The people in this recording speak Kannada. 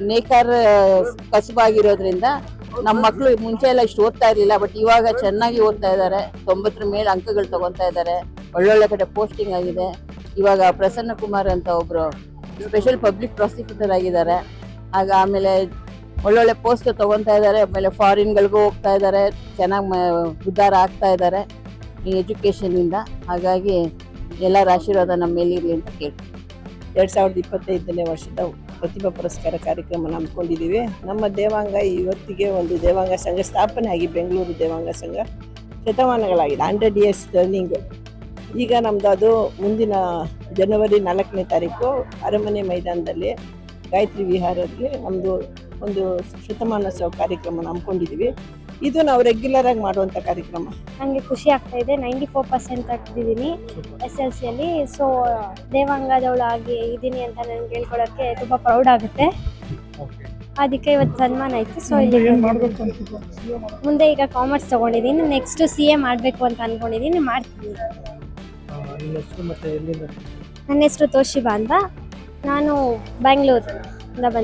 ನೇಕಾರ ಕಸುಬಾಗಿರೋದ್ರಿಂದ ನಮ್ಮ ಮಕ್ಕಳು ಮುಂಚೆ ಎಲ್ಲ ಇಷ್ಟು ಓದ್ತಾ ಇರ್ಲಿಲ್ಲ, ಬಟ್ ಇವಾಗ ಚೆನ್ನಾಗಿ ಓದ್ತಾ ಇದ್ದಾರೆ. 90 ಮೇಲೆ ಅಂಕಗಳು ತಗೊತಾ ಇದ್ದಾರೆ. ಒಳ್ಳೊಳ್ಳೆ ಕಡೆ ಪೋಸ್ಟಿಂಗ್ ಆಗಿದೆ. ಇವಾಗ ಪ್ರಸನ್ನ ಕುಮಾರ್ ಅಂತ ಒಬ್ರು ಸ್ಪೆಷಲ್ ಪಬ್ಲಿಕ್ ಪ್ರಾಸಿಕ್ಯೂಟರ್ ಆಗಿದ್ದಾರೆ. ಆಮೇಲೆ ಒಳ್ಳೊಳ್ಳೆ ಪೋಸ್ಟ್ ತಗೊತಾ ಇದ್ದಾರೆ. ಆಮೇಲೆ ಫಾರಿನ್ಗಳಿಗೂ ಹೋಗ್ತಾ ಇದ್ದಾರೆ. ಚೆನ್ನಾಗಿ ಉದ್ಧಾರ ಆಗ್ತಾ ಇದ್ದಾರೆ ಈ ಎಜುಕೇಶನ್ ಇಂದ. ಹಾಗಾಗಿ ಎಲ್ಲರ ಆಶೀರ್ವಾದ ನಮ್ಮ ಮೇಲೆ ಇರಲಿ ಅಂತ ಕೇಳ್ತೀವಿ. 2025ನೇ ವರ್ಷದ ಪ್ರತಿಭಾ ಪುರಸ್ಕಾರ ಕಾರ್ಯಕ್ರಮ ಹಮ್ಮಿಕೊಂಡಿದ್ದೀವಿ. ನಮ್ಮ ದೇವಾಂಗ ಇವತ್ತಿಗೆ ಒಂದು ದೇವಾಂಗ ಸಂಘ ಸ್ಥಾಪನೆ ಆಗಿ ಬೆಂಗಳೂರು ದೇವಾಂಗ ಸಂಘ ಶತಮಾನಗಳಾಗಿದೆ. 100 years ರನ್ನಿಂಗ್. ಈಗ ನಮ್ಮದು ಅದು ಮುಂದಿನ ಜನವರಿ 4ನೇ ತಾರೀಕು ಅರಮನೆ ಮೈದಾನದಲ್ಲಿ ಗಾಯತ್ರಿ ವಿಹಾರದಲ್ಲಿ ನಮ್ಮದು ಒಂದು ಶತಮಾನೋತ್ಸವ ಕಾರ್ಯಕ್ರಮ ಹಮ್ಮಿಕೊಂಡಿದ್ದೀವಿ. ಇದು ನಾವು ರೆಗ್ಯುಲರ್ ಆಗಿ ಮಾಡುವಂಥ ಕಾರ್ಯಕ್ರಮ. ನನಗೆ ಖುಷಿ ಆಗ್ತಾ ಇದೆ. 94% ತೆಗೆದಿದ್ದೀನಿ SLCಯಲ್ಲಿ. ಸೊ ದೇವಾಂಗದವಳು ಆಗಿ ಇದ್ದೀನಿ ಅಂತ ನನಗೆ ಹೇಳ್ಕೊಳ್ಳೋಕ್ಕೆ ತುಂಬ ಪ್ರೌಡ್ ಆಗುತ್ತೆ. ಅದಕ್ಕೆ ಇವತ್ತು ಸನ್ಮಾನ ಆಯಿತು. ಸೊ ಮುಂದೆ ಈಗ ಕಾಮರ್ಸ್ ತೊಗೊಂಡಿದ್ದೀನಿ. ನೆಕ್ಸ್ಟ್ CA ಮಾಡಬೇಕು ಅಂತ ಅಂದ್ಕೊಂಡಿದ್ದೀನಿ. ಮಾಡ್ತೀನಿ. ನನ್ನ ಹೆಸರು ತೋಷಿಬಾ ಅಂತ. ನಾನು ಬ್ಯಾಂಗ್ಳೂರಿಂದ ಬಂದೆ.